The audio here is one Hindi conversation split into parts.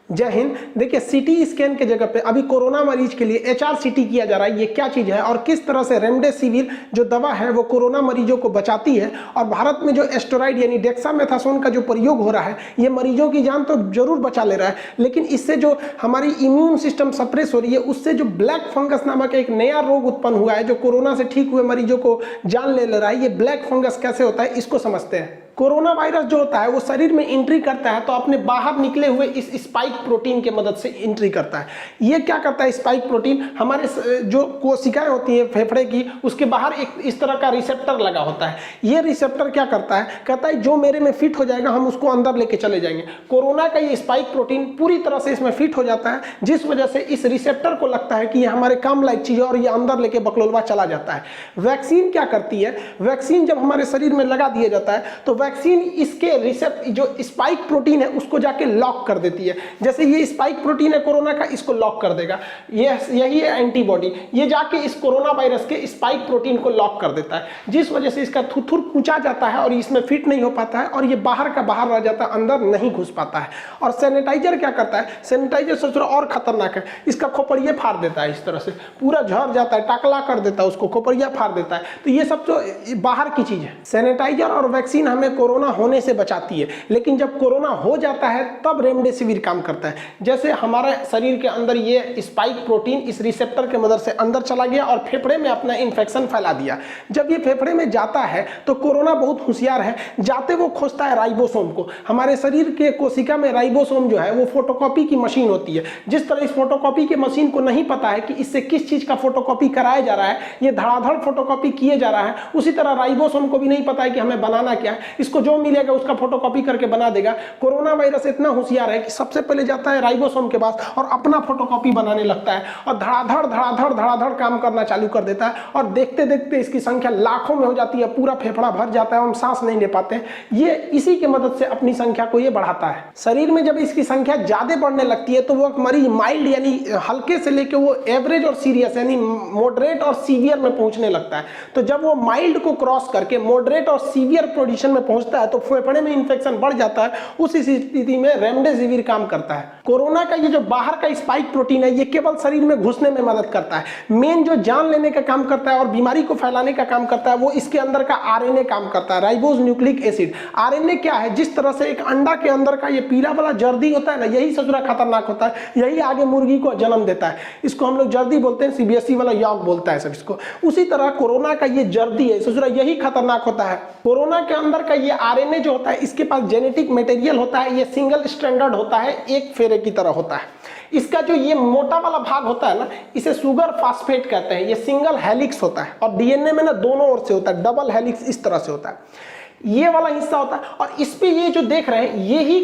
जय हिंद। देखिए, सीटी स्कैन के जगह पे अभी कोरोना मरीज के लिए HRCT किया जा रहा है। ये क्या चीज़ है और किस तरह से रेमडेसिविर जो दवा है वो कोरोना मरीजों को बचाती है, और भारत में जो एस्टेरॉइड यानी डेक्सामेथासोन का जो प्रयोग हो रहा है ये मरीजों की जान तो जरूर बचा ले रहा है, लेकिन इससे जो हमारी इम्यून सिस्टम सप्रेस हो रही है उससे जो ब्लैक फंगस नामक एक नया रोग उत्पन्न हुआ है जो कोरोना से ठीक हुए मरीजों को जान ले रहा है। ये ब्लैक फंगस कैसे होता है इसको समझते हैं। कोरोना वायरस जो होता है वो शरीर में एंट्री करता है तो अपने बाहर निकले हुए इस स्पाइक प्रोटीन के मदद से एंट्री करता है। ये क्या करता है, स्पाइक प्रोटीन हमारे जो कोशिकाएं होती हैं फेफड़े की उसके बाहर एक इस तरह का रिसेप्टर लगा होता है। ये रिसेप्टर क्या करता है, कहता है जो मेरे में फिट हो जाएगा हम उसको अंदर लेके चले जाएंगे। कोरोना का ये स्पाइक प्रोटीन पूरी तरह से इसमें फिट हो जाता है, जिस वजह से इस रिसेप्टर को लगता है कि ये हमारे काम लायक चीज है और ये अंदर लेके बकलोलवा चला जाता है। वैक्सीन क्या करती है, वैक्सीन जब हमारे शरीर में लगा दिया जाता है तो वैक्सीन इसके रिसेप्टर जो स्पाइक प्रोटीन है उसको जाके लॉक कर देती है। जैसे ये स्पाइक प्रोटीन है कोरोना का, इसको लॉक कर देगा। यही है एंटीबॉडी, ये जाके इस कोरोना वायरस के स्पाइक प्रोटीन को लॉक कर देता है, जिस वजह से इसका थुथुर कूचा जाता है और इसमें फिट नहीं हो पाता है और ये बाहर का बाहर रह जाता है, अंदर नहीं घुस पाता है। और सैनिटाइजर क्या करता है, सैनिटाइजर से थोड़ा और खतरनाक है, इसका खोपड़िया फाड़ देता है, इस तरह से पूरा झड़ जाता है, टाकला कर देता है, उसको खोपड़िया फाड़ देता है। तो ये सब जो बाहर की चीज है। सैनिटाइजर और वैक्सीन हमें कोरोना होने से बचाती है, लेकिन जब कोरोना हो जाता है तब रेमडेसिविर काम करता है। जैसे हमारे शरीर के अंदर ये स्पाइक प्रोटीन इस रिसेप्टर के मदद से अंदर चला गया और फेफड़े में अपना इन्फेक्शन फैला दिया। जब ये फेफड़े में जाता है तो कोरोना बहुत होशियार है, जाते वो खोजता है राइबोसोम को। हमारे शरीर के कोशिका में राइबोसोम जो है वो फोटोकॉपी की मशीन होती है। जिस तरह इस फोटोकॉपी की मशीन को नहीं पता है कि इससे किस चीज का फोटोकॉपी कराया जा रहा है, ये धड़ाधड़ फोटोकॉपी किए जा रहा है, उसी तरह राइबोसोम को भी नहीं पता है कि हमें बनाना क्या है, इसको जो मिलेगा उसका फोटोकॉपी करके बना देगा। कोरोना वायरस इतना होशियार है कि सबसे पहले जाता है राइबोसोम के पास और अपना फोटोकॉपी बनाने लगता है और धड़ाधड़ धड़ाधड़ धड़ाधड़ काम करना चालू कर देता है और देखते देखते इसकी संख्या लाखों में हो जाती है, पूरा फेफड़ा भर जाता है, हम सांस नहीं ले पाते। ये इसी की मदद से अपनी संख्या को ये बढ़ाता है। शरीर में जब इसकी संख्या ज्यादा बढ़ने लगती है तो वो मरीज माइल्ड यानी हल्के से लेके वो एवरेज और सीरियस यानी मॉडरेट और सीवियर में पहुंचने लगता है। तो जब वो माइल्ड को क्रॉस करके मॉडरेट और सीवियर पोजीशन में पहुंचता है तो फेफड़े में इन्फेक्शन बढ़ जाता है। उस स्थिति में रेमडेसिविर काम करता है। कोरोना का ये जो बाहर का स्पाइक प्रोटीन है ये केवल शरीर में घुसने में मदद करता है, मेन जो जान लेने का काम करता है और बीमारी को फैलाने का काम करता है वो इसके अंदर का आरएनए काम करता है, राइबोज न्यूक्लिक एसिड। आरएनए क्या है, जिस तरह से एक अंडा के अंदर का ये पीला वाला जर्दी होता है ना, यही सबसे खतरनाक होता है, यही आगे मुर्गी को जन्म देता है। इसको हम लोग जर्दी बोलते हैं, सीबीएसई वाला यॉग बोलता है सब इसको। उसी तरह कोरोना का ये जर्दी है, सोच रहा यही खतरनाक होता है। कोरोना के अंदर का ये आरएनए जो होता है इसके पास जेनेटिक मटेरियल होता है, ये सिंगल स्ट्रैंडेड होता है, एक फेरे की तरह होता है। इसका जो ये मोटा वाला भाग होता है ना, इसे सुगर फास्फेट कहते हैं। ये सिंगल हेलिक्स होता है और डीएनए में ना दोनों ओर से होता है, डबल हेलिक्स इस तरह से होता है। ये वाला हिस्सा होता है और इस पे ये जो देख रहे हैं यही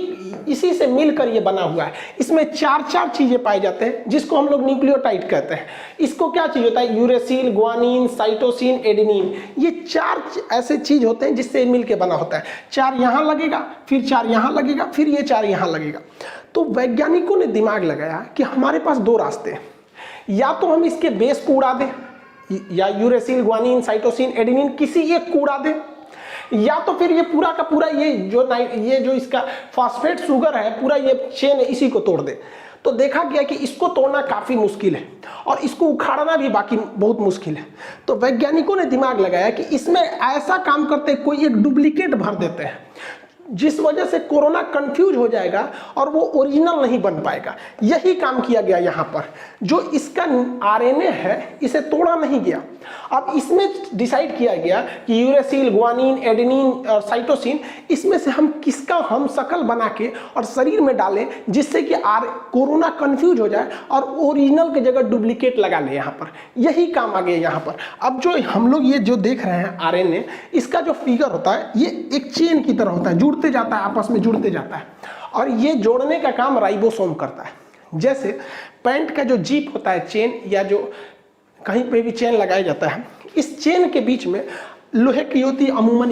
इसी से मिलकर ये बना हुआ है। इसमें चार चीजें पाए जाते हैं जिसको हम लोग न्यूक्लियोटाइड कहते हैं। इसको क्या चीज होता है, यूरेसिल, ग्वानिन, साइटोसिन, एडेनिन, ये चार ऐसे चीज होते हैं जिससे मिलकर बना होता है। चार यहां लगेगा, फिर चार यहां लगेगा, फिर ये चार यहां लगेगा। तो वैज्ञानिकों ने दिमाग लगाया कि हमारे पास दो रास्ते हैं, या तो हम इसके बेस को उड़ा दें, या यूरेसिल, ग्वानिन, साइटोसिन, एडेनिन किसी एक को उड़ा दें, या तो फिर ये पूरा का पूरा ये जो इसका फॉस्फेट शुगर है पूरा ये चेन है इसी को तोड़ दे। तो देखा गया कि इसको तोड़ना काफी मुश्किल है और इसको उखाड़ना भी बाकी बहुत मुश्किल है। तो वैज्ञानिकों ने दिमाग लगाया कि इसमें ऐसा काम करते कोई एक डुप्लीकेट भर देते हैं, जिस वजह से कोरोना कंफ्यूज हो जाएगा और वो ओरिजिनल नहीं बन पाएगा। यही काम किया गया यहाँ पर। जो इसका आरएनए है इसे तोड़ा नहीं गया, अब इसमें डिसाइड किया गया कि यूरेसिल, ग्वानिन, एडेनिन और साइटोसिन इसमें से हम किसका हम शकल बना के और शरीर में डालें जिससे कि कोरोना कंफ्यूज हो जाए और ओरिजिनल की जगह डुप्लीकेट लगा ले। यहाँ पर यही काम आ गया यहाँ पर। अब जो हम लोग ये जो देख रहे हैं आरएनए, इसका जो फिगर होता है ये एक चेन की तरह होता है, जुड़ते जाता है, आपस में जुड़ते जाता है और ये जोड़ने का काम राइबोसोम करता है। जैसे पैंट का जो जीप होता है चेन, या जो कहीं पे भी चेन लगाया जाता है, इस चेन के बीच में लोहे की होती है अमूमन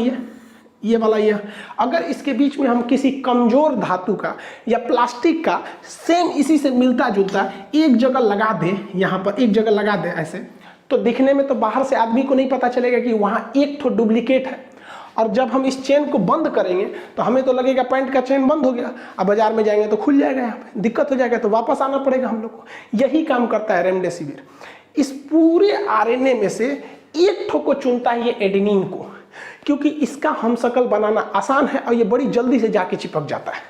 ये वाला ये, अगर इसके बीच में हम किसी कमजोर धातु का या प्लास्टिक का सेम इसी से मिलता जुलता एक जगह लगा दें, यहाँ पर एक जगह लगा दें ऐसे, तो दिखने में तो बाहर से आदमी को नहीं पता चलेगा कि वहाँ एक तो डुप्लीकेट है और जब हम इस चेन को बंद करेंगे तो हमें तो लगेगा पैंट का चेन बंद हो गया, अब बाजार में जाएंगे तो खुल जाएगा, यहाँ पे दिक्कत हो जाएगा, तो वापस आना पड़ेगा हम लोग को। यही काम करता है रेमडेसिविर। इस पूरे आरएनए में से एक ठो को चुनता है ये एडेनिन को, क्योंकि इसका हमशक्ल बनाना आसान है और ये बड़ी जल्दी से जाके चिपक जाता है,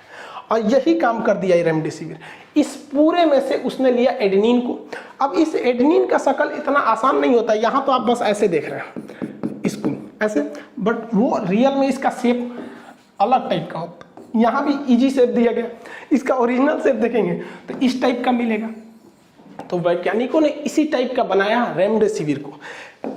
और यही काम कर दिया ये रेमडेसिविर। इस पूरे में से उसने लिया एडेनिन को। अब इस एडेनिन का शकल इतना आसान नहीं होता, यहाँ तो आप बस ऐसे देख रहे हैं इसको ऐसे, बट वो रियल में इसका शेप अलग टाइप का होता है। यहाँ भी इजी शेप दिया गया, इसका ओरिजिनल शेप देखेंगे तो इस टाइप का मिलेगा। तो वैज्ञानिकों ने इसी टाइप का बनाया रेमडेसिविर को।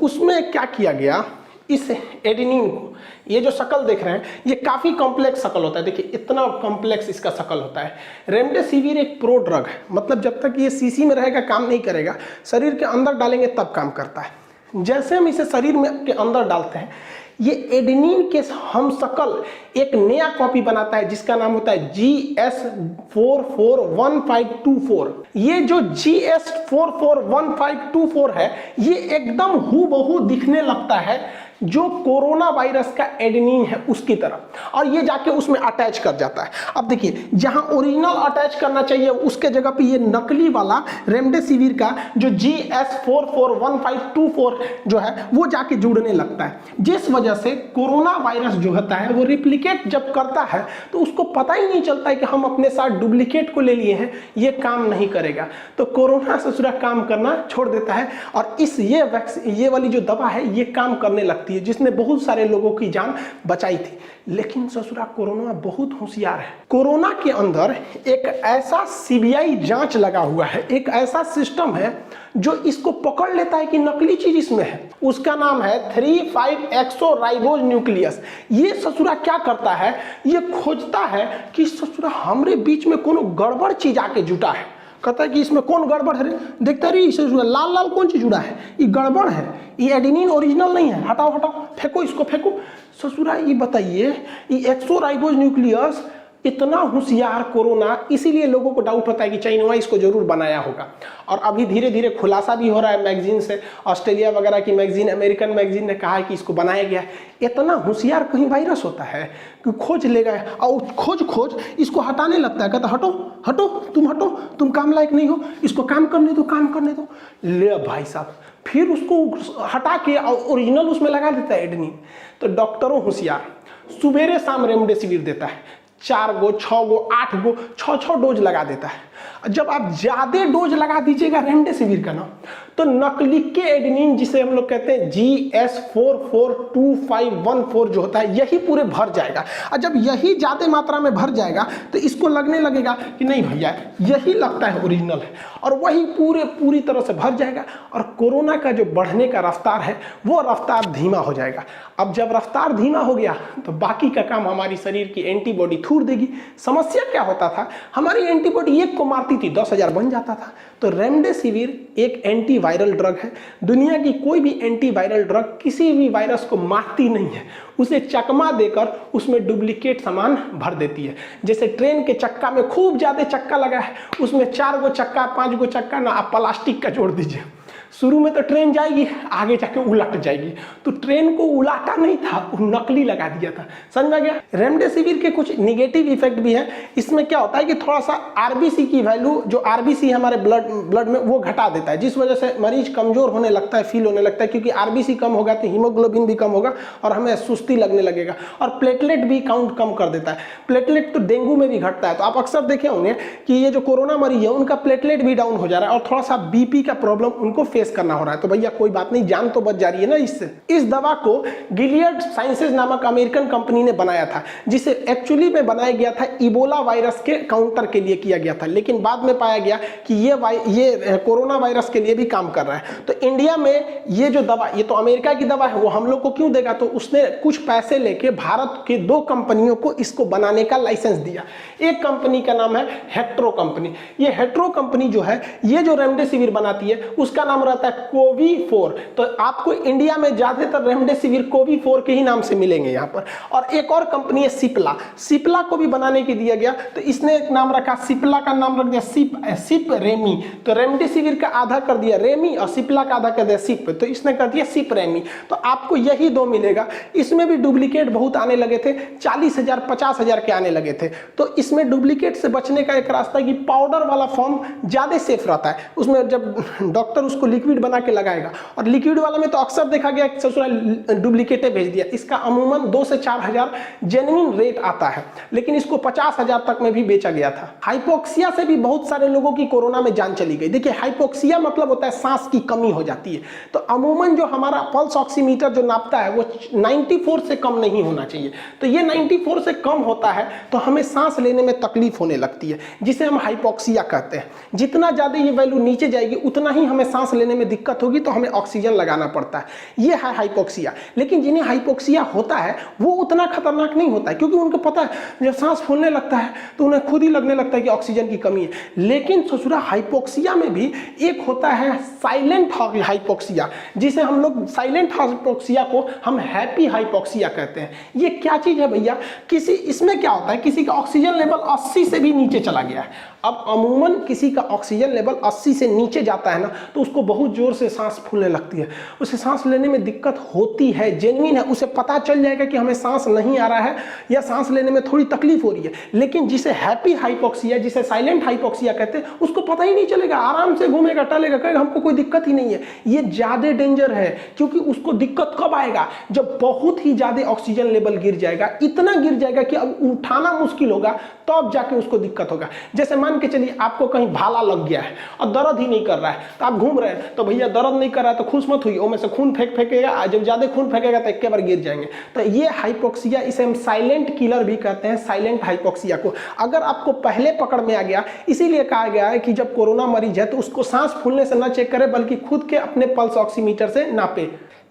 उसमें क्या किया गया, इस एडेनिन को, ये जो शक्ल देख रहे हैं ये काफ़ी कॉम्प्लेक्स शक्ल होता है, देखिए इतना कॉम्प्लेक्स इसका शक्ल होता है। रेमडेसिविर एक प्रो ड्रग है, मतलब जब तक ये शीशी में रहेगा काम नहीं करेगा, शरीर के अंदर डालेंगे तब काम करता है। जैसे हम इसे शरीर में के अंदर डालते हैं, ये एडेनिन के हमशक्ल एक नया कॉपी बनाता है जिसका नाम होता है GS441524। ये जो GS441524 है, ये एकदम हूबहू दिखने लगता है जो कोरोना वायरस का एडेनिन है उसकी तरह, और ये जाके उसमें अटैच कर जाता है। अब देखिए जहां ओरिजिनल अटैच करना चाहिए उसके जगह पे ये नकली वाला रेमडेसिविर का जो GS441524 जो है वो जाके जुड़ने लगता है, जिस वजह से कोरोना वायरस जो होता है वो रिप्लिकेट जब करता है तो उसको पता ही नहीं चलता है कि हम अपने साथ डुप्लीकेट को ले लिए हैं, ये काम नहीं करेगा, तो कोरोना ससुरा काम करना छोड़ देता है। और ये वाली जो दवा है ये काम करने लगती है, जिसने बहुत सारे लोगों की जान बचाई थी। लेकिन ससुरा कोरोना बहुत होशियार है। कोरोना के अंदर एक ऐसा सीबीआई जांच लगा हुआ है, एक ऐसा सिस्टम है जो इसको पकड़ लेता है कि नकली चीज इसमें है। उसका नाम है 3,5-एक्सोराइबोज न्यूक्लियस। ये ससुरा क्या करता है, ये खोजता है कि ससुरा हमरे बीच में कोनो गड़बड़ चीज आके जुटा है। कहता है कि इसमें कौन गड़बड़ है, देखता रही इसे लाल लाल कौन चीज जुड़ा है, ये गड़बड़ है, ये एडेनिन ओरिजिनल नहीं है, हटाओ हटाओ, फेंको इसको फेंको। ससुरा ये बताइए, ये एक्सोराइबोज न्यूक्लियस इतना होशियार कोरोना, इसीलिए लोगों को डाउट होता है कि चाइना इसको जरूर बनाया होगा। और अभी धीरे धीरे खुलासा भी हो रहा है मैगजीन से, ऑस्ट्रेलिया वगैरह की मैगजीन, अमेरिकन मैगजीन ने कहा है कि इसको बनाया गया है। इतना होशियार कहीं वायरस होता है कि खोज लेगा और खोज इसको हटाने लगता है, कहता हटो हटो तुम काम लायक नहीं हो, इसको काम करने दो। ले भाई साहब, फिर उसको हटा के ओरिजिनल उसमें लगा देता है एडेनिन। तो डॉक्टरों होशियार, सुबेरे शाम रेमडेसिविर देता है, 4 गो 6 गो 8 गो 6 डोज लगा देता है। जब आप ज्यादा डोज लगा दीजिएगा रेमडेसिविर का ना, तो नकली के एडेनिन जिसे हम लोग कहते हैं GS442514 जो होता है, यही पूरे भर जाएगा। और जब यही ज्यादा मात्रा में भर जाएगा तो इसको लगने लगेगा कि नहीं भैया यही लगता है ओरिजिनल है, और वही पूरी तरह से भर जाएगा, और कोरोना का जो बढ़ने का रफ्तार है वो रफ्तार धीमा हो जाएगा। अब जब रफ्तार धीमा हो गया तो बाकी का काम हमारी शरीर की एंटीबॉडी थूर देगी। समस्या क्या होता था, हमारी एंटीबॉडी एक को मारती थी, 10,000 बन जाता था। तो रेमडेसिविर एक एंटीवायरल ड्रग है। दुनिया की कोई भी एंटीवायरल ड्रग किसी भी वायरस को मारती नहीं है, उसे चकमा देकर उसमें डुप्लीकेट सामान भर देती है। जैसे ट्रेन के चक्का में खूब ज्यादा चक्का लगा है, उसमें 4 गो चक्का 5 गो चक्का ना आप प्लास्टिक का जोड़ दीजिए, शुरू में तो ट्रेन जाएगी, आगे जाके उलट जाएगी। तो ट्रेन को उलाटा नहीं था, नकली लगा दिया था। समझ में गया। रेमडेसिविर के कुछ निगेटिव इफेक्ट भी है। इसमें क्या होता है कि थोड़ा सा आरबीसी की वैल्यू, जो आरबीसी हमारे ब्लड में, वो घटा देता है, जिस वजह से मरीज कमजोर होने लगता है, फील होने लगता है, क्योंकि आरबीसी कम होगा तो हीमोग्लोबिन भी कम होगा और हमें सुस्ती लगने लगेगा। और प्लेटलेट भी काउंट कम कर देता है। प्लेटलेट तो डेंगू में भी घटता है। तो आप अक्सर देखे होंगे कि ये जो कोरोना मरीज है उनका प्लेटलेट भी डाउन हो जा रहा है और थोड़ा सा बीपी का प्रॉब्लम उनको फेस करना हो रहा है। तो भैया कोई बात नहीं, जान तो बच जा रही है ना इससे। इस दवा को गिलियड साइंसेज नामक अमेरिकन कंपनी ने बनाया था, जिसे एक्चुअली में बनाया गया था इबोला वायरस के काउंटर के लिए किया गया था, लेकिन बाद में पाया गया कि ये कोरोना वायरस के लिए भी काम कर रहा है। तो इंडिया में ये जो दवा, ये तो अमेरिका की दवा है, वो हम लोग को क्यों देगा? तो उसने कुछ पैसे लेके भारत के 2 कंपनियों को इसको बनाने का लाइसेंस दिया। एक कंपनी का नाम है हेट्रो कंपनी। ये हेट्रो कंपनी जो है, ये जो रेमडेसिविर बनाती है उसका नाम रहता है कोवी-4। तो आपको इंडिया में ज्यादातर रेमडेसिविर कोवी-4 के ही नाम से मिलेंगे यहाँ पर। और एक और कंपनी है सिप्ला, सिप्ला को भी बनाने के दिया गया, तो इसने एक नाम रखा, सिप्ला का नाम रख दिया सिप रेमी। तो रेमडेसिविर का आधा कर दिया रेमी और सिप्ला का आधा कर दिया सिप, तो इसने कर दिया सिप रेमी। तो आपको यही दो मिलेगा। इसमें भी डुप्लीकेट बहुत आने लगे थे, 40,000 50,000 के आने लगे थे। तो इसमें डुप्लीकेट से बचने का एक रास्ता है कि पाउडर वाला फॉर्म ज्यादा सेफ रहता है। उसमें जब डॉक्टर उसको लिक्विड बना के लगाएगा, और लिक्विड वाला में तो अक्सर देखा गया ससुराल डुप्लीकेटे भेज दिया। इसका अमूमन 2 से 4,000 जेन्युइन रेट आता है, लेकिन इसको 50,000 तक में भी बेचा गया था। हाइपोक्सिया से भी बहुत सारे लोगों की कोरोना में जान चली गई। देखिए हाइपोक्सिया मतलब होता है सांस की कमी हो जाती है। तो अमूमन जो हमारा पल्स ऑक्सीमीटर जो नापता है वो 94 से कम नहीं होना चाहिए। तो ये 94 से कम होता है तो हमें सांस लेने में तकलीफ होने लगती है, जिसे हम हाइपोक्सिया कहते हैं। जितना ज्यादा ये वैल्यू नीचे जाएगी उतना ही हमें सांस लेने में दिक्कत होगी, तो हमें ऑक्सीजन लगाना पड़ता है। ये है हाइपोक्सिया। लेकिन जिन्हें हाइपोक्सिया होता है वो उतना खतरनाक नहीं होता है, क्योंकि उनको पता है जब सांस फूलने लगता है तो उन्हें खुद ही लगने लगता है कि ऑक्सीजन की कमी है। लेकिन ससुरा हाइपोक्सिया में भी एक होता है साइलेंट हाइपोक्सिया, जिसे हम लोग साइलेंट हाइपोक्सिया को हम हैप्पी हाइपोक्सिया कहते हैं। ये क्या चीज है भैया, इसमें क्या होता है, किसी का ऑक्सीजन लेवल 80 से भी नीचे चला गया है। अब अमूमन किसी का ऑक्सीजन लेवल 80 से नीचे जाता है ना, तो उसको बहुत जोर से सांस फूलने लगती है, उसे सांस लेने में दिक्कत होती है, जेन्युइन है। उसे पता चल जाएगा कि हमें सांस नहीं आ रहा है या सांस लेने में थोड़ी तकलीफ हो रही है। लेकिन जिसे हैप्पी हाइपोक्सिया, जिसे साइलेंट हाइपोक्सिया कहते हैं, उसको पता ही नहीं चलेगा, आराम से घूमेगा टलेगा, कहेगा हमको कोई दिक्कत ही नहीं है। ये ज्यादा डेंजर है, क्योंकि उसको दिक्कत कब आएगा, जब बहुत ही ज्यादा ऑक्सीजन लेवल गिर जाएगा, इतना गिर जाएगा कि अब उठाना मुश्किल होगा, तब जाके उसको दिक्कत होगा। जैसे मान के चलिए आपको कहीं भाला लग गया है और दर्द ही नहीं कर रहा है, तो आप घूम रहे हैं, तो भैया दर्द नहीं कर रहा है तो खुश मत हुई, उसमें से खून फेंकेगा, जब ज्यादा खून फेंकेगा तो एक बार गिर जाएंगे। तो ये हाइपोक्सिया, इसे हम साइलेंट किलर भी कहते हैं, साइलेंट हाइपोक्सिया को। अगर आपको पहले पकड़ में आ गया, इसीलिए कहा गया है कि जब कोरोना मरीज है तो उसको सांस फूलने से ना चेक करे, बल्कि खुद के अपने पल्स ऑक्सीमीटर से नापे।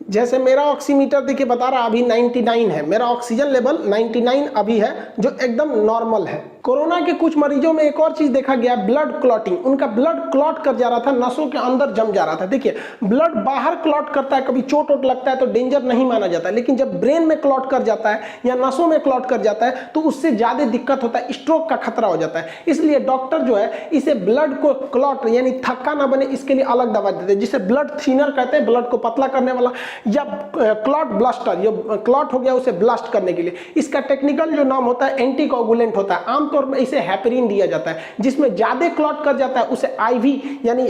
जैसे मेरा ऑक्सीमीटर देखिए बता रहा अभी 99 है, मेरा ऑक्सीजन लेवल 99 अभी है, जो एकदम नॉर्मल है। कोरोना के कुछ मरीजों में एक और चीज देखा गया, ब्लड क्लॉटिंग। उनका ब्लड क्लॉट कर जा रहा था, नसों के अंदर जम जा रहा था। देखिए ब्लड बाहर क्लॉट करता है, कभी चोट वोट लगता है तो डेंजर नहीं माना जाता है, लेकिन जब ब्रेन में क्लॉट कर जाता है या नसों में क्लॉट कर जाता है तो उससे ज्यादा दिक्कत होता है, स्ट्रोक का खतरा हो जाता है। इसलिए डॉक्टर जो है इसे ब्लड को क्लॉट यानी थक्का ना बने इसके लिए अलग दवा देते हैं, जिसे ब्लड थिनर कहते हैं, ब्लड को पतला करने वाला, या क्लॉट ब्लास्टर, ये क्लॉट हो गया उसे ब्लास्ट करने के लिए। इसका टेक्निकल जो नाम होता है एंटीकोगुलेंट होता है। आमतौर पर इसे हेपरिन दिया जाता है। जिसमें ज्यादा क्लॉट कर जाता है उसे आईवी यानी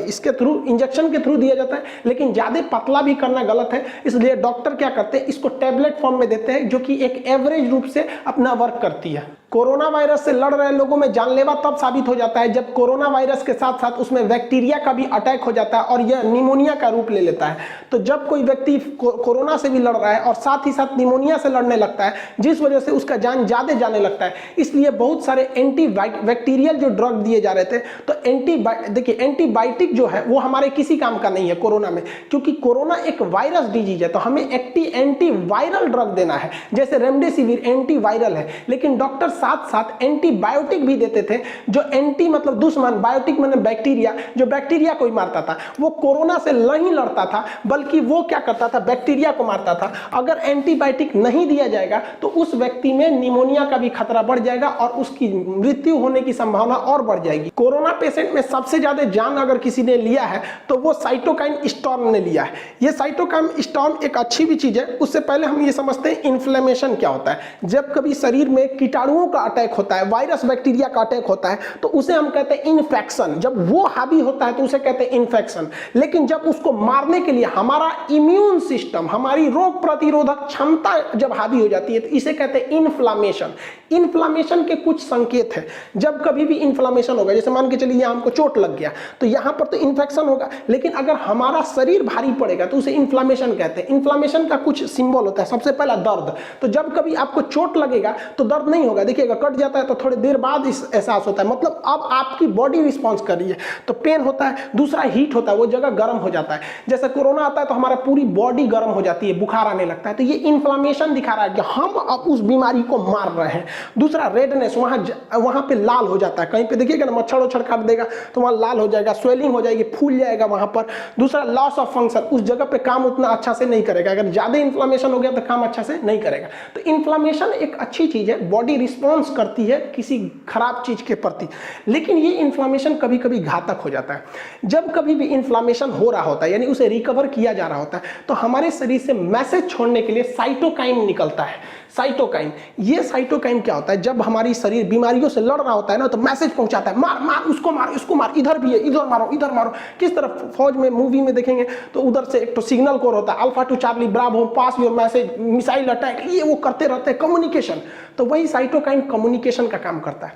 इसके थ्रू, इंजेक्शन के थ्रू दिया जाता है। लेकिन ज्यादा पतला भी करना गलत है, इसलिए डॉक्टर क्या करते हैं, इसको टैबलेट फॉर्म में देते हैं, जो कि एक एवरेज रूप से अपना वर्क करती है। कोरोना वायरस से लड़ रहे लोगों में जानलेवा तब साबित हो जाता है जब कोरोना वायरस के साथ साथ उसमें बैक्टीरिया का भी अटैक हो जाता है और यह निमोनिया का रूप ले लेता है। तो जब कोई व्यक्ति कोरोना से भी लड़ रहा है और साथ ही साथ निमोनिया से लड़ने लगता है, जिस वजह से उसका जान ज्यादा जाने लगता है, इसलिए बहुत सारे एंटी बैक्टीरियल जो ड्रग दिए जा रहे थे। तो देखिए एंटीबायोटिक जो है वो हमारे किसी काम का नहीं है कोरोना में, क्योंकि कोरोना एक वायरस डिजीज है, तो हमें एंटी वायरल ड्रग देना है। जैसे रेमडेसिविर एंटी वायरल है, लेकिन डॉक्टर साथ साथ एंटीबायोटिक भी देते थे, जो एंटी मतलब दुश्मन, बायोटिक मतलब बैक्टीरिया, जो बैक्टीरिया को ही मारता था। वो कोरोना से नहीं लड़ता था, बल्कि वो क्या करता था, बैक्टीरिया को मारता था। अगर एंटीबायोटिक नहीं दिया जाएगा तो उस व्यक्ति में निमोनिया का भी खतरा बढ़ जाएगा और उसकी मृत्यु होने की संभावना और बढ़ जाएगी। कोरोना पेशेंट में सबसे ज्यादा जान अगर किसी ने लिया है तो वो साइटोकाइन स्टॉर्म ने लिया है। ये साइटोकाइन स्टॉर्म एक अच्छी भी चीज है। उससे पहले हम ये समझते हैं इन्फ्लेमेशन क्या होता है। जब कभी शरीर में कीटाणुओं का अटैक होता है, वायरस बैक्टीरिया का अटैक होता है, तो उसे हम कहते हैं इन्फेक्शन। जब वो हावी होता है तो उसे कहते हैं इन्फेक्शन। लेकिन जब उसको मारने के लिए हमारा इम्यून सिस्टम, हमारी रोग प्रतिरोधक क्षमता जब हावी हो जाती है तो इसे कहते हैं इन्फ्लामेशन। इन्फ्लामेशन के कुछ संकेत है। जब कभी भी इन्फ्लामेशन होगा, जैसे मान के चलिए यहाँ हमको चोट लग गया तो यहाँ पर तो इन्फेक्शन होगा, लेकिन अगर हमारा शरीर भारी पड़ेगा तो उसे इन्फ्लामेशन कहते हैं। इन्फ्लामेशन का कुछ सिंबल होता है। सबसे पहला दर्द। तो जब कभी आपको चोट लगेगा तो दर्द नहीं होगा, देखिएगा कट जाता है तो थोड़ी देर बाद इस एहसास होता है, मतलब अब आपकी बॉडी रिस्पॉन्स कर रही है, तो पेन होता है। दूसरा हीट होता है, वो जगह गर्म हो जाता है। जैसे कोरोना आता है तो हमारा पूरी बॉडी गर्म हो जाती है, बुखार आने लगता है, तो ये इन्फ्लामेशन दिखा रहा है कि हम अब उस बीमारी को मार रहे हैं। दूसरा दूसरा रेडनेस, वहाँ पे लाल हो जाता है, कहीं पे देखिएगा ना मच्छर उच्छर काट देगा तो वहाँ लाल हो जाएगा, स्वेलिंग हो जाएगी, फूल जाएगा वहाँ पर। दूसरा लॉस ऑफ फंक्शन, उस जगह पे काम उतना अच्छा से नहीं करेगा, अगर ज़्यादा इन्फ्लामेशन हो गया तो काम अच्छा से नहीं करेगा। तो इन्फ्लामेशन एक अच्छी चीज़ है, बॉडी रिस्पॉन्स करती है किसी खराब चीज़ के प्रति, लेकिन ये इन्फ्लामेशन कभी कभी घातक हो जाता है। जब कभी भी इन्फ्लामेशन हो रहा होता है यानी उसे रिकवर किया जा रहा होता है तो हमारे शरीर से मैसेज छोड़ने के लिए साइटोकाइन निकलता है। साइटोकाइन, ये साइटोकाइन क्या होता है, जब हमारी शरीर बीमारियों से लड़ रहा होता है ना तो मैसेज पहुंचाता है, मार मार उसको मार, इसको मार, इधर भी है, इधर मारो, इधर मारो। किस तरफ फौज में मूवी में देखेंगे तो उधर से एक तो सिग्नल कोर होता है, alpha two Charlie Bravo, pass your message, missile attack, ये वो करते रहते हैं, कम्युनिकेशन। तो वही साइटोकाइन कम्युनिकेशन का काम करता है।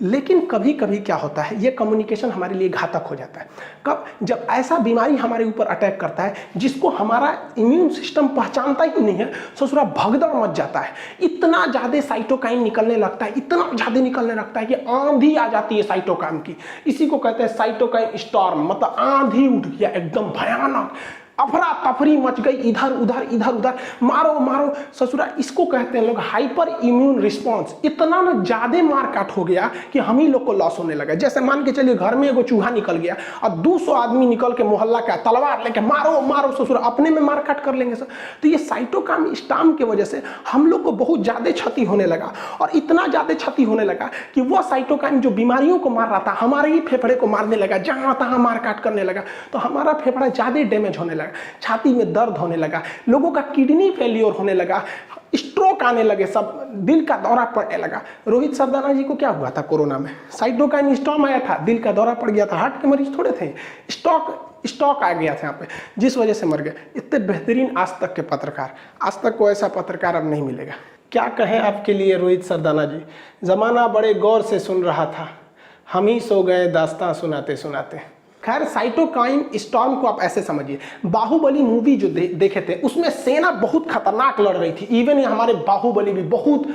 लेकिन कभी कभी क्या होता है, ये कम्युनिकेशन हमारे लिए घातक हो जाता है। कब? जब ऐसा बीमारी हमारे ऊपर अटैक करता है जिसको हमारा इम्यून सिस्टम पहचानता ही नहीं है, ससुरा भगदड़ मच जाता है, इतना ज्यादा साइटोकाइन निकलने लगता है, इतना ज्यादा निकलने लगता है कि आंधी आ जाती है साइटोकाइन की। इसी को कहते हैं साइटोकाइन स्टॉर्म, मतलब आंधी उठ गया एकदम भयानक, अफरा तफरी मच गई, इधर उधर इधर उधर, मारो मारो ससुरा। इसको कहते हैं लोग हाइपर इम्यून रिस्पॉन्स। इतना ना ज्यादा मार काट हो गया कि हम ही लोग को लॉस होने लगा। जैसे मान के चलिए घर में एगो चूहा निकल गया और 200 आदमी निकल के मोहल्ला का तलवार लेके मारो मारो ससुरा, अपने में मार काट कर लेंगे सर। तो ये साइटोकाइन स्टॉर्म की वजह से हम लोग को बहुत ज्यादा क्षति होने लगा, और इतना ज्यादा क्षति होने लगा कि वो साइटोकाइन जो बीमारियों को मार रहा था हमारे ही फेफड़े को मारने लगा, जहां तहां मार काट करने लगा। तो हमारा फेफड़ा ज्यादा डैमेज होने लगा, छाती में दर्द होने लगा, लोगों का किडनी फेलियर होने लगा, स्ट्रोक आने लगे, सब दिल का दौरा पड़ने लगा। रोहित सरदाना जी को क्या हुआ था कोरोना में? साइटोकाइन स्टॉर्म आया था, दिल का दौरा पड़ गया था, हार्ट के मरीज थोड़े थे, स्टॉक आ गया था यहाँ पे, जिस वजह से मर गए। इतने बेहतरीन आज तक के पत्रकार, आज तक को ऐसा पत्रकार अब नहीं मिलेगा। क्या कहें आपके लिए रोहित सरदाना जी, जमाना बड़े गौर से सुन रहा था, हम ही सो गए दास्तां सुनाते सुनाते। खैर, साइटोकाइन स्टॉर्म को आप ऐसे समझिए, बाहुबली मूवी जो देखे थे उसमें सेना बहुत खतरनाक लड़ रही थी। इवन ये हमारे बाहुबली भी बहुत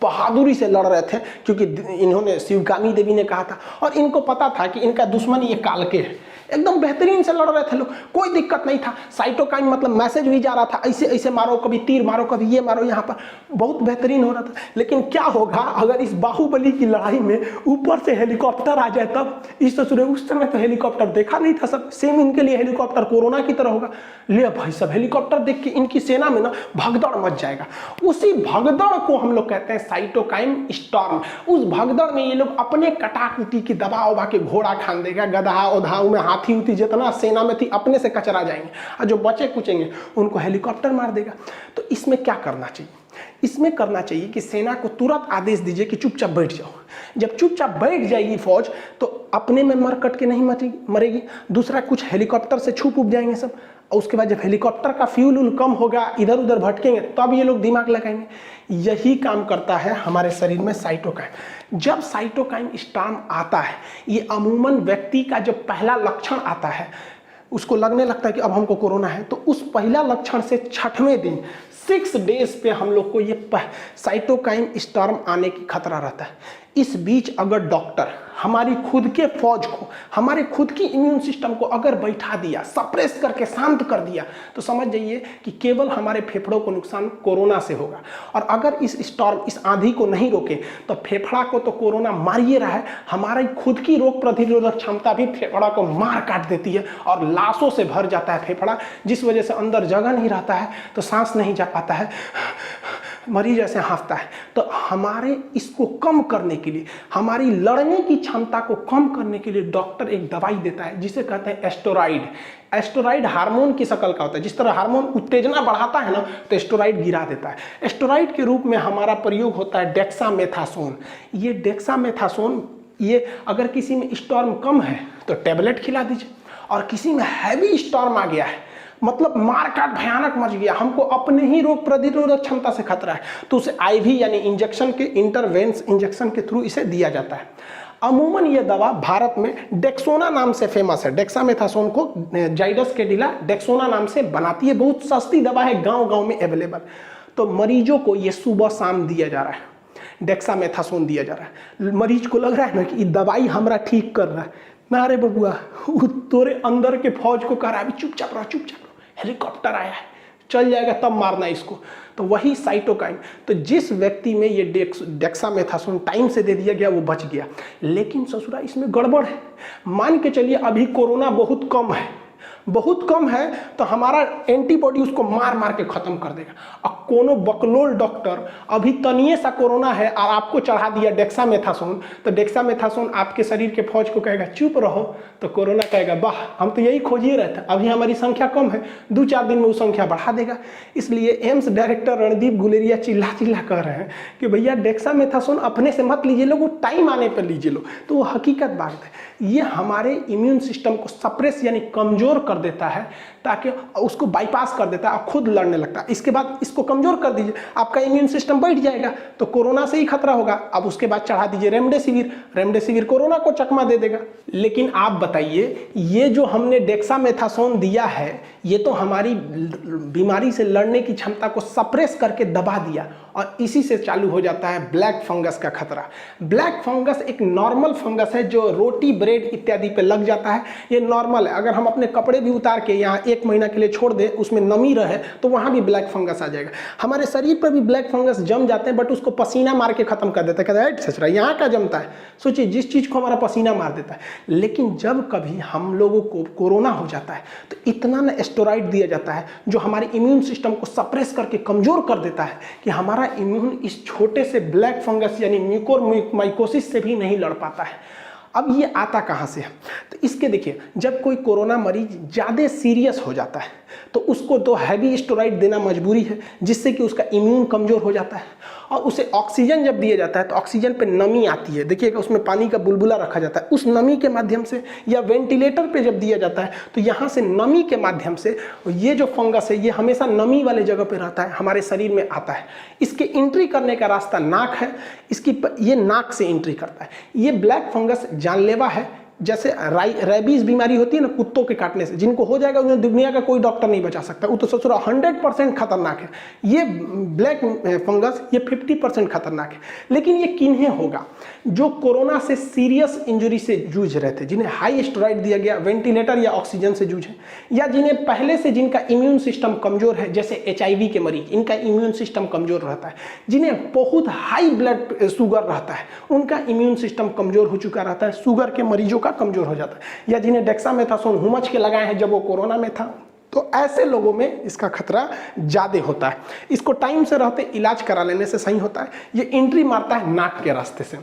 बहादुरी से लड़ रहे थे, क्योंकि इन्होंने शिवगामी देवी ने कहा था और इनको पता था कि इनका दुश्मन ये कालके है। एकदम बेहतरीन से लड़ रहे थे लोग, कोई दिक्कत नहीं था। साइटोकाइन मतलब मैसेज भी जा रहा था, ऐसे ऐसे मारो, कभी तीर मारो, कभी ये मारो, यहाँ पर बहुत बेहतरीन हो रहा था। लेकिन क्या होगा अगर इस बाहुबली की लड़ाई में ऊपर से हेलीकॉप्टर आ जाए तब? इस ससुरे उस समय तो हेलीकॉप्टर देखा नहीं था सब, सेम इनके लिए हेलीकॉप्टर कोरोना की तरह होगा। ले भाई सब हेलीकॉप्टर देख के इनकी सेना में ना भगदड़ मच जाएगा। उसी भगदड़ को हम लोग कहते हैं साइटोकाइन स्टॉर्म। उस भगदड़ में ये लोग अपने कटाकुटी की दबा उबा के घोड़ा खान देगा, गधा उधाऊ में हाथी उथी जितना सेना में थी अपने से कचरा जाएंगे, और जो बचे कुचेंगे उनको हेलीकॉप्टर मार देगा। तो इसमें क्या करना चाहिए? इसमें करना चाहिए कि सेना को तुरंत आदेश दीजिए कि चुपचाप बैठ जाओ। जब चुपचाप बैठ जाएगी फौज तो अपने में मर कट के नहीं मरेगी, दूसरा कुछ हेलीकॉप्टर से छुप उप जाएंगे सब, और उसके बाद जब हेलीकॉप्टर का फ्यूल कम होगा, इधर उधर भटकेंगे, तब ये लोग दिमाग लगाएंगे। यही काम करता है हमारे शरीर में साइटोकाइन। जब साइटोकाइन स्टॉर्म आता है, ये अमूमन व्यक्ति का जब पहला लक्षण आता है, उसको लगने लगता है कि अब हमको कोरोना है, तो उस पहला लक्षण से 6वें दिन 6 डेज पे हम लोग को ये साइटोकाइन स्टॉर्म आने की खतरा रहता है। इस बीच अगर डॉक्टर हमारी खुद के फौज को, हमारे खुद की इम्यून सिस्टम को अगर बैठा दिया, सप्रेस करके शांत कर दिया, तो समझ जाइए कि केवल हमारे फेफड़ों को नुकसान कोरोना से होगा। और अगर इस स्टॉर्म, इस आंधी को नहीं रोके तो फेफड़ा को तो कोरोना मार ही रहा है, हमारी खुद की रोग प्रतिरोधक क्षमता भी फेफड़ा को मार काट देती है और लाशों से भर जाता है फेफड़ा, जिस वजह से अंदर जगह नहीं रहता है, तो सांस नहीं जा पाता है, मरीज ऐसे हाँफता है। तो हमारे इसको कम करने के लिए, हमारी लड़ने की क्षमता को कम करने के लिए डॉक्टर एक दवाई देता है जिसे कहते हैं एस्टेरॉइड। एस्टेरॉइड हार्मोन की शक्ल का होता है, जिस तरह हार्मोन उत्तेजना बढ़ाता है ना, तो एस्टेरॉइड गिरा देता है। एस्टेरॉइड के रूप में हमारा प्रयोग होता है डेक्सामेथासोन। ये डेक्सामेथासोन, ये अगर किसी में स्टॉर्म कम है तो टैबलेट खिला दीजिए, और किसी में हैवी स्टॉर्म आ गया है, मतलब मारकाट भयानक मच गया, हमको अपने ही रोग प्रतिरोधक क्षमता से खतरा है, तो उसे आईवी यानी इंजेक्शन के, इंटरवेंस इंजेक्शन के थ्रू इसे दिया जाता है। अमूमन ये दवा भारत में डेक्सोना नाम से फेमस है। डेक्सामेथासोन को जाइडस कैडिला डेक्सोना नाम से बनाती है, बहुत सस्ती दवा है, गांव-गांव में अवेलेबल। तो मरीजों को ये सुबह शाम दिया जा रहा है, डेक्सामेथासोन दिया जा रहा है। मरीज को लग रहा है ना कि दवाई हमरा ठीक कर रहा है, ना रे बबुआ, तोरे अंदर के फौज को कह रहा है अभी चुपचाप रहो, चुपचाप रहो, हेलीकॉप्टर आया है, चल जाएगा तब मारना इसको। तो वही साइटोकाइन। तो जिस व्यक्ति में ये डेक्सामेथासोन टाइम से दे दिया गया वो बच गया। लेकिन ससुरा इसमें गड़बड़ है। मान के चलिए अभी कोरोना बहुत कम है, बहुत कम है, तो हमारा एंटीबॉडी उसको मार मार के खत्म कर देगा। अब कोनो बकलोल डॉक्टर अभी तनिए सा कोरोना है और आपको चढ़ा दिया डेक्सामेथासोन, तो डेक्सामेथासोन आपके शरीर के फौज को कहेगा चुप रहो, तो कोरोना कहेगा वाह हम तो यही खोजिए रहे थे, अभी हमारी संख्या कम है, 2-4 दिन में वो संख्या बढ़ा देगा। इसलिए एम्स डायरेक्टर रणदीप गुलेरिया चिल्ला चिल्ला कह रहे हैं कि भैया डेक्सामेथासोन अपने से मत लीजिए लो, वो टाइम आने पर लीजिए लो। तो वो हकीकत बात है, ये हमारे इम्यून सिस्टम को सप्रेस यानी कमजोर कर देता है, ताकि उसको बाईपास कर देता है और खुद लड़ने लगता है। इसके बाद इसको कमजोर कर दीजिए, आपका इम्यून सिस्टम बैठ जाएगा, तो कोरोना से ही खतरा होगा। अब उसके बाद चढ़ा दीजिए रेमडेसिविर, रेमडेसिविर कोरोना को चकमा दे देगा। लेकिन आप बताइए, ये जो हमने डेक्सामेथासोन दिया है, ये तो हमारी बीमारी से लड़ने की क्षमता को सप्रेस करके दबा दिया, और इसी से चालू हो जाता है ब्लैक फंगस का खतरा। ब्लैक फंगस एक नॉर्मल फंगस है जो रोटी, ब्रेड इत्यादि पे लग जाता है, ये नॉर्मल है। अगर हम अपने कपड़े भी उतार के यहाँ 1 महीना के लिए छोड़ दें, उसमें नमी रहे, तो वहाँ भी ब्लैक फंगस आ जाएगा। हमारे शरीर पर भी ब्लैक फंगस जम जाते हैं, बट उसको पसीना मार के खत्म कर देता है। कहता है सच रहा, यहाँ का जमता है, सोचिए जिस चीज़ को हमारा पसीना मार देता है। लेकिन जब कभी हम लोगों को कोरोना हो जाता है, तो इतना ना स्टेरॉइड दिया जाता है जो हमारे इम्यून सिस्टम को सप्रेस करके कमजोर कर देता है कि हमारा इम्यून इस छोटे से ब्लैक फंगस यानी म्यूकोरमाइकोसिस से भी नहीं लड़ पाता है। अब ये आता कहाँ से है? तो इसके देखिए, जब कोई कोरोना मरीज ज़्यादा सीरियस हो जाता है तो उसको तो हैवी स्टेरॉइड देना मजबूरी है, जिससे कि उसका इम्यून कमज़ोर हो जाता है। और उसे ऑक्सीजन जब दिया जाता है तो ऑक्सीजन पे नमी आती है, देखिएगा उसमें पानी का बुलबुला रखा जाता है, उस नमी के माध्यम से, या वेंटिलेटर पे जब दिया जाता है तो यहाँ से नमी के माध्यम से ये जो फंगस है ये हमेशा नमी वाले जगह पे रहता है, हमारे शरीर में आता है। इसके एंट्री करने का रास्ता नाक है, ये नाक से एंट्री करता है। ये ब्लैक फंगस जानलेवा है, जैसे रेबीज बीमारी होती है ना कुत्तों के काटने से, जिनको हो जाएगा उन्हें दुनिया का कोई डॉक्टर नहीं बचा सकता, वो तो ससुरा 100% खतरनाक है। ये ब्लैक फंगस ये 50% खतरनाक है। लेकिन ये किन्हें होगा? जो कोरोना से सीरियस इंजरी से जूझ रहे थे, जिन्हें हाई स्टेरॉइड दिया गया, वेंटिलेटर या ऑक्सीजन से जूझे, या जिन्हें पहले से जिनका इम्यून सिस्टम कमजोर है, जैसे HIV के मरीज, इनका इम्यून सिस्टम कमजोर रहता है, जिन्हें बहुत हाई ब्लड शुगर रहता है, उनका इम्यून सिस्टम कमजोर हो चुका रहता है, शुगर के मरीजों का कमजोर हो जाता है, या जिन्हें डेक्सामेथासोन हुमच के लगाए हैं जब वो कोरोना में था, तो ऐसे लोगों में इसका खतरा ज़्यादा होता है। इसको टाइम से रहते इलाज करा लेने से सही होता है। ये एंट्री मारता है नाक के रास्ते से।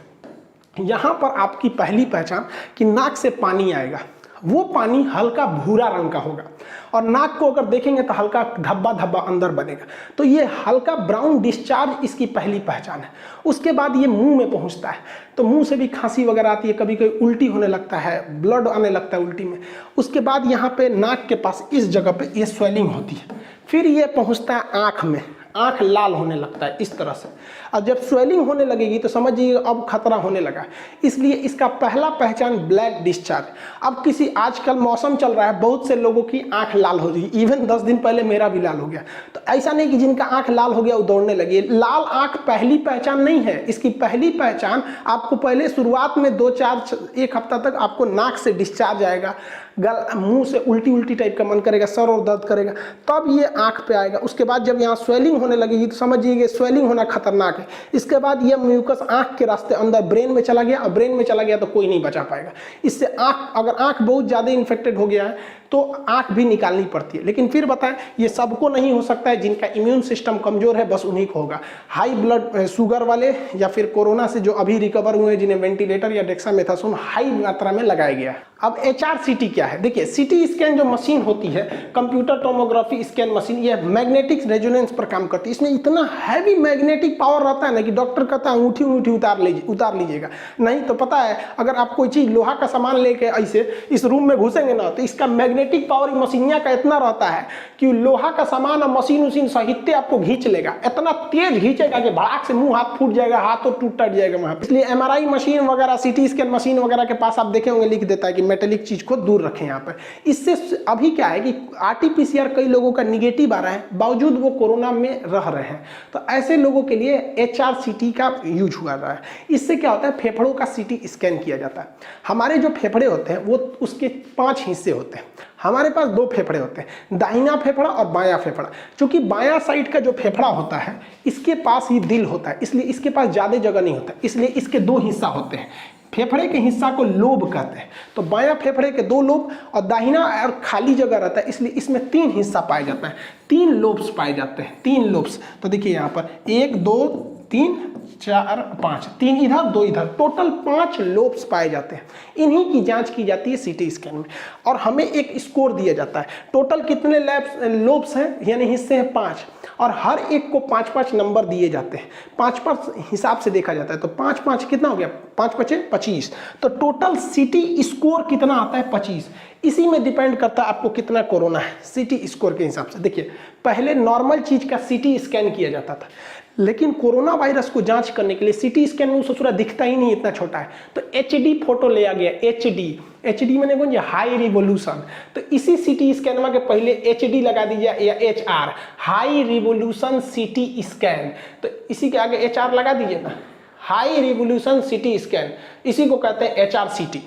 यहाँ पर आपकी पहली पहचान कि नाक से पानी आएगा, वो पानी हल्का भूरा रंग का होगा, और नाक को अगर देखेंगे तो हल्का धब्बा धब्बा अंदर बनेगा, तो ये हल्का ब्राउन डिस्चार्ज इसकी पहली पहचान है। उसके बाद ये मुंह में पहुंचता है, तो मुंह से भी खांसी वगैरह आती है, कभी कभी उल्टी होने लगता है, ब्लड आने लगता है उल्टी में। उसके बाद यहाँ पे नाक के पास इस जगह पे ये स्वेलिंग होती है, फिर ये पहुँचता है आँख में, आँख लाल होने लगता है इस तरह से। और जब स्वेलिंग होने लगेगी तो समझिए अब खतरा होने लगा। इसलिए इसका पहला पहचान ब्लैक डिस्चार्ज। अब किसी आजकल मौसम चल रहा है, बहुत से लोगों की आंख लाल हो गई, इवन 10 दिन पहले मेरा भी लाल हो गया। तो ऐसा नहीं कि जिनका आंख लाल हो गया वो दौड़ने लगे। लाल आंख पहली पहचान नहीं है, इसकी पहली पहचान आपको पहले शुरुआत में 1 हफ्ता तक आपको नाक से डिस्चार्ज आएगा, मुंह से उल्टी उल्टी टाइप का मन करेगा, सर और दर्द करेगा, तब ये आंख पे आएगा। उसके बाद जब यहाँ स्वेलिंग होने लगेगी तो समझिए स्वेलिंग होना खतरनाक है। इसके बाद ये म्यूकस आंख के रास्ते अंदर ब्रेन में चला गया, और ब्रेन में चला गया तो कोई नहीं बचा पाएगा। इससे अगर आंख बहुत ज़्यादा इन्फेक्टेड हो गया है तो आंख भी निकालनी पड़ती है। लेकिन फिर बताएं, ये सबको नहीं हो सकता है, जिनका इम्यून सिस्टम कमजोर है बस उन्हीं को होगा। हाई ब्लड शुगर वाले, या फिर कोरोना से जो अभी रिकवर हुए हैं, जिन्हें वेंटिलेटर या डेक्सामेथासोन हाई मात्रा में लगाया गया है। अब HRCT क्या है? देखिए, CT स्कैन जो मशीन होती है, कंप्यूटर टोमोग्राफी स्कैन मशीन, ये मैग्नेटिक रेजोनेंस पर काम करती है। इसमें इतना हैवी मैग्नेटिक पावर रहता है ना कि डॉक्टर कहता है अंगूठी उतार लीजिएगा। नहीं तो पता है, अगर आप कोई चीज लोहा का सामान लेके ऐसे इस रूम में घुसेंगे ना, तो इसका मैग्नेटिक पावर मशीनिया का इतना रहता है कि लोहा का सामान और मशीन साहित्य आपको खींच लेगा, इतना तेज खींचेगा कि भड़ाक से मुंह हाथ फूट जाएगा, हाथ तो टूट जाएगा वहां पे। इसलिए MRI मशीन वगैरह, CT स्कैन मशीन वगैरह के पास आप देखे होंगे लिख देता है कि मेटेलिक चीज को दूर रखें यहाँ पर। इससे अभी क्या है कि RT-PCR कई लोगों का निगेटिव आ रहा है, बावजूद वो कोरोना में रह रहे हैं, तो ऐसे लोगों के लिए HRCT का यूज हुआ रहा है। इससे क्या होता है, फेफड़ों का CT स्कैन किया जाता है। हमारे जो फेफड़े होते हैं वो उसके 5 हिस्से होते हैं। हमारे पास दो फेफड़े होते हैं, दाहिना फेफड़ा और बायां फेफड़ा। क्योंकि बायां साइड का जो फेफड़ा होता है इसके पास ही दिल होता है, इसलिए इसके पास ज़्यादा जगह नहीं होता, इसलिए इसके दो हिस्सा होते हैं। फेफड़े के हिस्सा को लोब कहते हैं। तो बायां फेफड़े के दो लोब और दाहिना और खाली जगह रहता है, इसलिए इसमें 3 हिस्सा पाया जाता है, 3 लोब्स पाए जाते हैं, 3 लोब्स। तो देखिए यहाँ पर 1 2 3 4 5, 3 इधर 2 इधर, टोटल 5 लोब्स पाए जाते हैं। इन्हीं की जांच की जाती है सीटी स्कैन में और हमें एक स्कोर दिया जाता है। टोटल कितने लोब्स हैं यानी हिस्से हैं 5 और हर एक को 5-5 नंबर दिए जाते हैं, 5-5 हिसाब से देखा जाता है। तो 5-5 कितना हो गया, 5-5 25। तो टोटल सीटी स्कोर कितना आता है 25। इसी में डिपेंड करता है आपको कितना कोरोना है सीटी स्कोर के हिसाब से। देखिए पहले नॉर्मल चीज का सीटी स्कैन किया जाता था, लेकिन कोरोना वायरस को जांच करने के लिए सीटी स्कैन में ससुरा दिखता ही नहीं, इतना छोटा है, तो एचडी फोटो लिया गया। एचडी मैंने कौन हाई रिवोल्यूशन। तो इसी सीटी स्कैन में के पहले एचडी लगा दीजिए या HR, high revolution CT scan. तो इसी के आगे एचआर लगा दीजिए ना, हाई रिवोल्यूशन सीटी स्कैन, इसी को कहते हैं एचआरसीटी।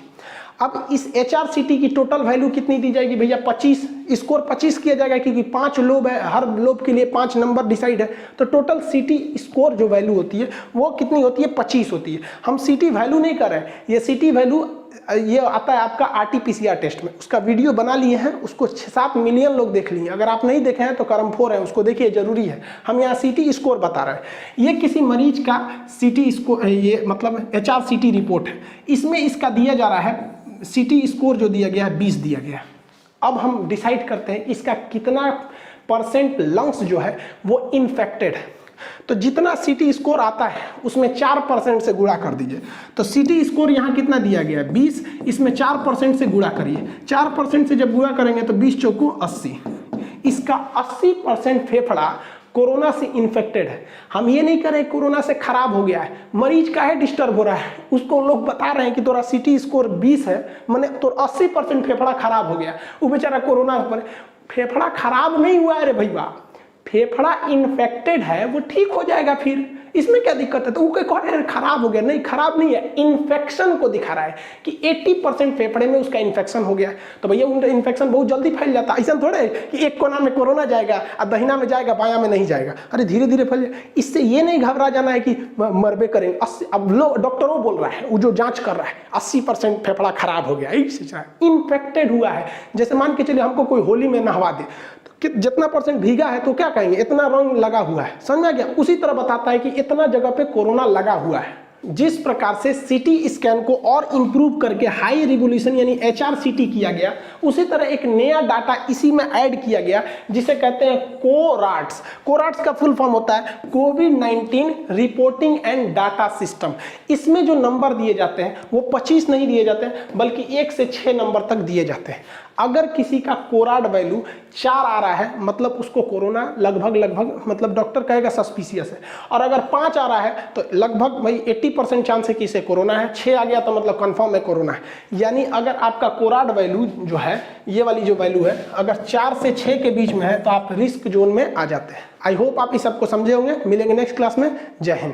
अब इस एचआरसीटी की टोटल वैल्यू कितनी दी जाएगी भैया 25, स्कोर 25 किया जाएगा क्योंकि 5 लोब है, हर लोब के लिए 5 नंबर डिसाइड है। तो टोटल सीटी स्कोर जो वैल्यू होती है वो कितनी होती है 25 होती है। हम सीटी वैल्यू नहीं कर रहे हैं, ये सीटी वैल्यू ये आता है आपका आरटीपीसीआर टेस्ट में, उसका वीडियो बना लिए हैं, उसको 6-7 मिलियन लोग देख लिए। अगर आप नहीं देखे हैं तो कर्म फोर है, उसको देखिए, जरूरी है। हम यहाँ सीटी स्कोर बता रहे हैं। ये किसी मरीज का सीटी स्कोर, ये मतलब एचआरसीटी रिपोर्ट है, इसमें इसका दिया जा रहा है सीटी स्कोर जो दिया गया है 20 दिया गया है। अब हम डिसाइड करते हैं इसका कितना % लंग्स जो है वो इन्फेक्टेड है। तो जितना सीटी स्कोर आता है उसमें 4% से गुणा कर दीजिए। तो सीटी स्कोर यहाँ कितना दिया गया है 20, इसमें 4% से गुणा करिए। 4% से जब गुणा करेंगे तो 20 चौको 80, इसका 80% फेफड़ा कोरोना से इन्फेक्टेड है। हम ये नहीं कर रहे कोरोना से खराब हो गया है, मरीज का है डिस्टर्ब हो रहा है, उसको लोग बता रहे हैं कि तोरा सीटी स्कोर 20 है, मैंने तो 80% फेफड़ा खराब हो गया, वो बेचारा कोरोना पर। फेफड़ा खराब नहीं हुआ है रे भैया, फेफड़ा इन्फेक्टेड है, वो ठीक हो जाएगा, फिर इसमें क्या दिक्कत है। तो वो कह रहे हैं खराब हो गया, नहीं खराब नहीं है, इन्फेक्शन को दिखा रहा है कि 80% फेफड़े में उसका इन्फेक्शन हो गया। तो भैया उनका इन्फेक्शन बहुत जल्दी फैल जाता है, ऐसा थोड़े है कि एक कोना में कोरोना जाएगा और दहिना में जाएगा बायां में नहीं जाएगा, अरे धीरे धीरे फैल जाए। इससे ये नहीं घबरा जाना है कि मरबे करेंगे। 80, अब लो डॉक्टरों बोल रहा है, वो जो जांच कर रहा है 80% फेफड़ा खराब हो गया, इन्फेक्टेड हुआ है। जैसे मान के चलिए हमको कोई होली में नहवा दे, कि जितना % भीगा है तो क्या कहेंगे इतना रंग लगा हुआ है, समझ में आ गया। उसी तरह बताता है कि इतना जगह पे कोरोना लगा हुआ है। जिस प्रकार से सीटी स्कैन को और इंप्रूव करके हाई रिवोल्यूशन यानी एचआरसीटी किया गया, उसी तरह एक नया डाटा इसी में ऐड किया गया जिसे कहते हैं कोराट्स। कोराट्स का फुल फॉर्म होता है कोविड-19 रिपोर्टिंग एंड डाटा सिस्टम। इसमें जो नंबर दिए जाते हैं वो 25 नहीं दिए जाते हैं, बल्कि 1 से 6 नंबर तक दिए जाते हैं। अगर किसी का कोराड वैल्यू 4 आ रहा है मतलब उसको कोरोना लगभग मतलब डॉक्टर कहेगा सस्पिशियस है, और अगर 5 आ रहा है तो लगभग भाई 80% चांस है कि इसे कोरोना है। 6 आ गया तो मतलब कंफर्म है कोरोना है। यानी अगर आपका कोराड वैल्यू जो है, ये वाली जो वैल्यू है, अगर 4 से 6 के बीच में है तो आप रिस्क जोन में आ जाते हैं। आई होप आप इस सबको समझे होंगे। मिलेंगे नेक्स्ट क्लास में। जय हिंद।